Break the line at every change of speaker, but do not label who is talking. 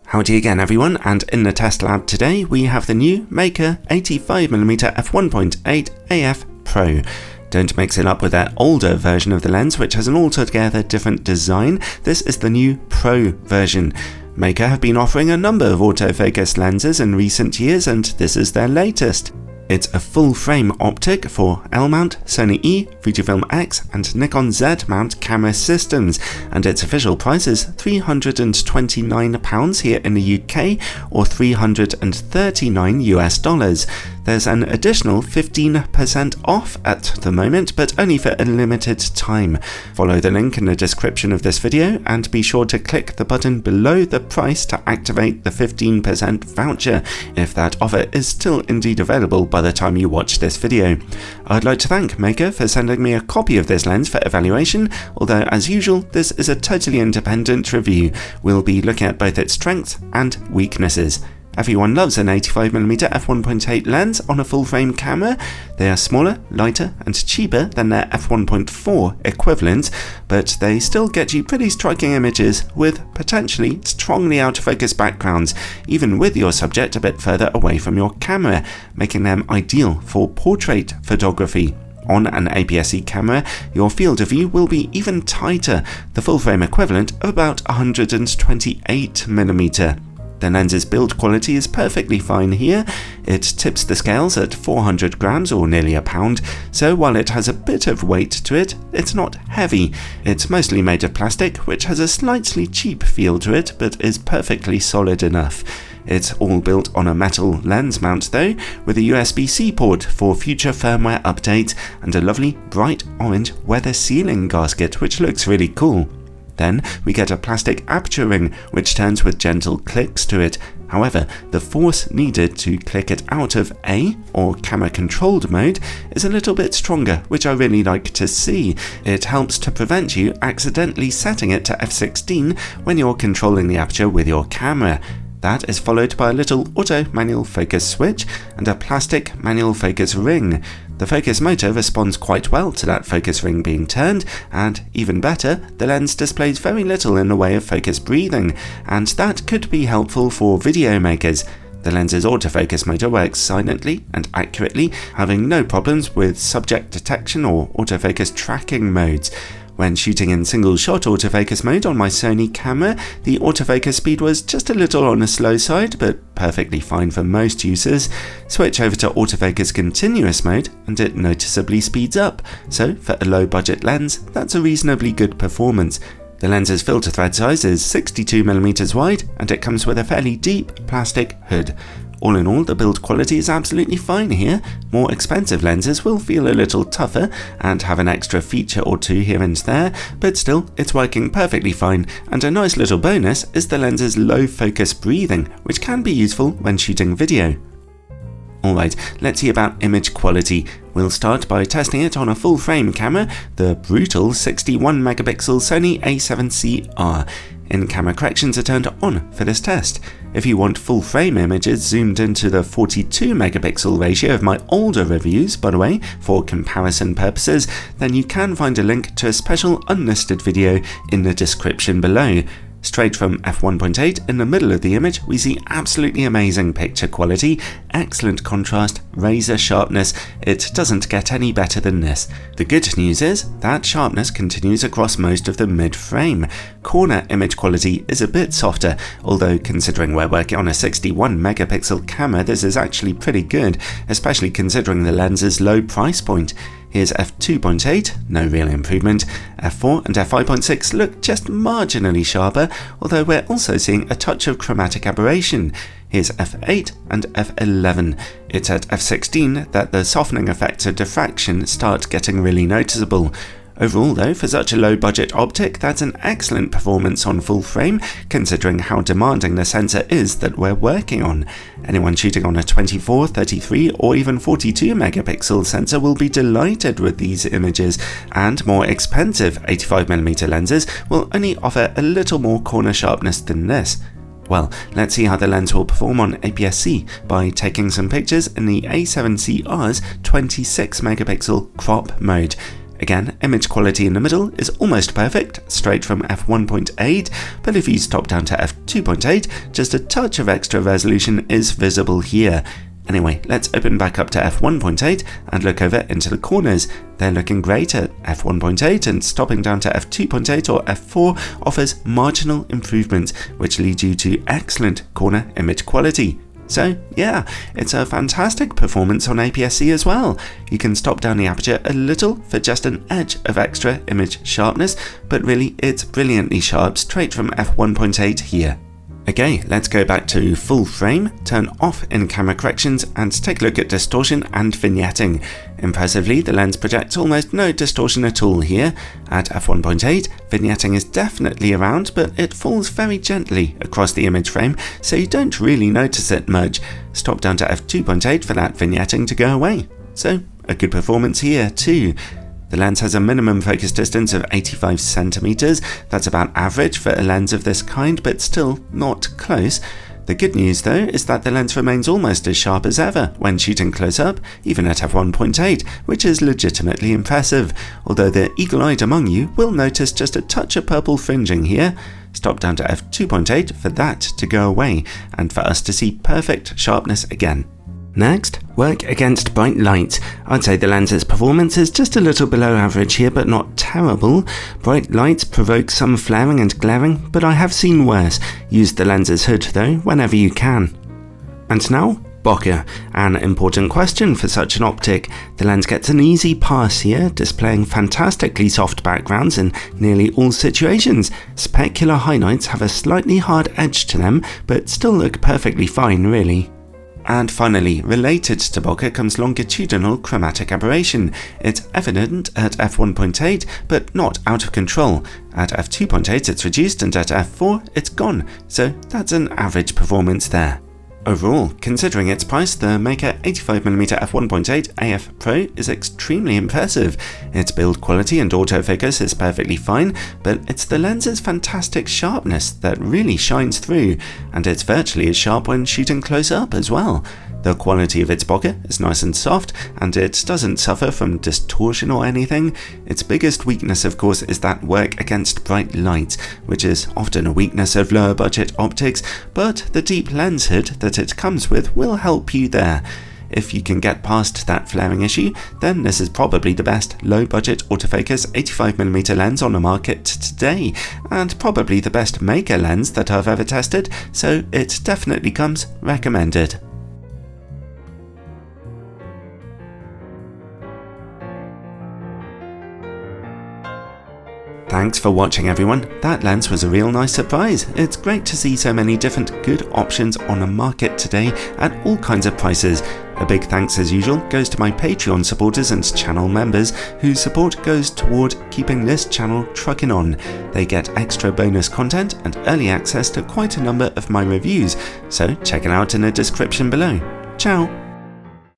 Howdy again everyone, and in the test lab today we have the new Meike 85mm f1.8 AF Pro. Don't mix it up with their older version of the lens which has an altogether different design. This is the new Pro version. Meike have been offering a number of autofocus lenses in recent years and this is their latest. It's a full-frame optic for L-mount, Sony E, Fujifilm X and Nikon Z mount camera systems, and its official price is £329 here in the UK or $339 US. There's an additional 15% off at the moment, but only for a limited time. Follow the link in the description of this video and be sure to click the button below the price to activate the 15% voucher, if that offer is still indeed available by the time you watch this video. I'd like to thank Meike for sending me a copy of this lens for evaluation, although as usual this is a totally independent review. We'll be looking at both its strengths and weaknesses. Everyone loves an 85mm f1.8 lens on a full-frame camera. They are smaller, lighter and cheaper than their f1.4 equivalents, but they still get you pretty striking images with potentially strongly out-of-focus backgrounds, even with your subject a bit further away from your camera, making them ideal for portrait photography. On an aps-c camera, your field of view will be even tighter, the full-frame equivalent of about 128mm. The lens's build quality is perfectly fine here. It tips the scales at 400 grams or nearly a pound, so while it has a bit of weight to it, it's not heavy. It's mostly made of plastic, which has a slightly cheap feel to it, but is perfectly solid enough. It's all built on a metal lens mount though, with a USB-C port for future firmware updates and a lovely bright orange weather sealing gasket, which looks really cool. Then we get a plastic aperture ring which turns with gentle clicks to it. However, the force needed to click it out of A, or camera controlled mode, is a little bit stronger, which I really like to see. It helps to prevent you accidentally setting it to f16 when you're controlling the aperture with your camera. That is followed by a little auto manual focus switch and a plastic manual focus ring. The focus motor responds quite well to that focus ring being turned, and even better, the lens displays very little in the way of focus breathing, and that could be helpful for video makers. The lens's autofocus motor works silently and accurately, having no problems with subject detection or autofocus tracking modes. When shooting in single-shot autofocus mode on my Sony camera, the autofocus speed was just a little on the slow side, but perfectly fine for most users. Switch over to autofocus continuous mode and it noticeably speeds up, so for a low-budget lens, that's a reasonably good performance. The lens's filter thread size is 62mm wide and it comes with a fairly deep plastic hood. All in all, the build quality is absolutely fine here. More expensive lenses will feel a little tougher and have an extra feature or two here and there, but still, it's working perfectly fine, and a nice little bonus is the lens's low focus breathing, which can be useful when shooting video. Alright, let's see about image quality. We'll start by testing it on a full-frame camera, the brutal 61MP Sony a7C-R. In-camera corrections are turned on for this test. If you want full-frame images zoomed into the 42MP ratio of my older reviews, by the way, for comparison purposes, then you can find a link to a special unlisted video in the description below. Straight from f1.8 in the middle of the image, we see absolutely amazing picture quality, excellent contrast, razor sharpness. It doesn't get any better than this. The good news is that sharpness continues across most of the mid-frame. Corner image quality is a bit softer, although considering we're working on a 61MP camera, this is actually pretty good, especially considering the lens's low price point. Here's f2.8, no real improvement. f4 and f5.6 look just marginally sharper, although we're also seeing a touch of chromatic aberration. Here's f8 and f11. It's at f16 that the softening effects of diffraction start getting really noticeable. Overall though, for such a low budget optic, that's an excellent performance on full frame, considering how demanding the sensor is that we're working on. Anyone shooting on a 24, 33 or even 42MP sensor will be delighted with these images, and more expensive 85mm lenses will only offer a little more corner sharpness than this. Well, let's see how the lens will perform on aps-c by taking some pictures in the A7CR's 26MP crop mode. Again, image quality in the middle is almost perfect, straight from f1.8, but if you stop down to f2.8, just a touch of extra resolution is visible here. Anyway, let's open back up to f1.8 and look over into the corners. They're looking great at f1.8, and stopping down to f2.8 or f4 offers marginal improvements, which lead you to excellent corner image quality. So yeah, it's a fantastic performance on aps-c as well. You can stop down the aperture a little for just an edge of extra image sharpness, but really it's brilliantly sharp straight from f1.8 here. Okay, let's go back to full frame, turn off in-camera corrections, and take a look at distortion and vignetting. Impressively, the lens projects almost no distortion at all here. At f1.8, vignetting is definitely around, but it falls very gently across the image frame, so you don't really notice it much. Stop down to f2.8 for that vignetting to go away. So, a good performance here too. The lens has a minimum focus distance of 85 centimeters. That's about average for a lens of this kind, but still not close. The good news though is that the lens remains almost as sharp as ever when shooting close up, even at f1.8, which is legitimately impressive, although the eagle-eyed among you will notice just a touch of purple fringing here. Stop down to f2.8 for that to go away, and for us to see perfect sharpness again. Next, work against bright light. I'd say the lens's performance is just a little below average here, but not terrible. Bright lights provoke some flaring and glaring, but I have seen worse. Use the lens's hood though, whenever you can. And now, bokeh. An important question for such an optic. The lens gets an easy pass here, displaying fantastically soft backgrounds in nearly all situations. Specular highlights have a slightly hard edge to them, but still look perfectly fine really. And finally, related to bokeh comes longitudinal chromatic aberration. It's evident at f1.8, but not out of control. At f2.8 it's reduced, and at f4 it's gone, so that's an average performance there. Overall, considering its price, the Meike 85mm f1.8 AF Pro is extremely impressive. Its build quality and autofocus is perfectly fine, but it's the lens's fantastic sharpness that really shines through, and it's virtually as sharp when shooting close up as well. The quality of its bokeh is nice and soft, and it doesn't suffer from distortion or anything. Its biggest weakness, of course, is that work against bright light, which is often a weakness of lower budget optics, but the deep lens hood that it comes with will help you there. If you can get past that flaring issue, then this is probably the best low-budget autofocus 85mm lens on the market today, and probably the best Meike lens that I've ever tested, so it definitely comes recommended. Thanks for watching everyone. That lens was a real nice surprise. It's great to see so many different good options on the market today at all kinds of prices. A big thanks as usual goes to my Patreon supporters and channel members, whose support goes toward keeping this channel trucking on. They get extra bonus content and early access to quite a number of my reviews, so check it out in the description below. Ciao!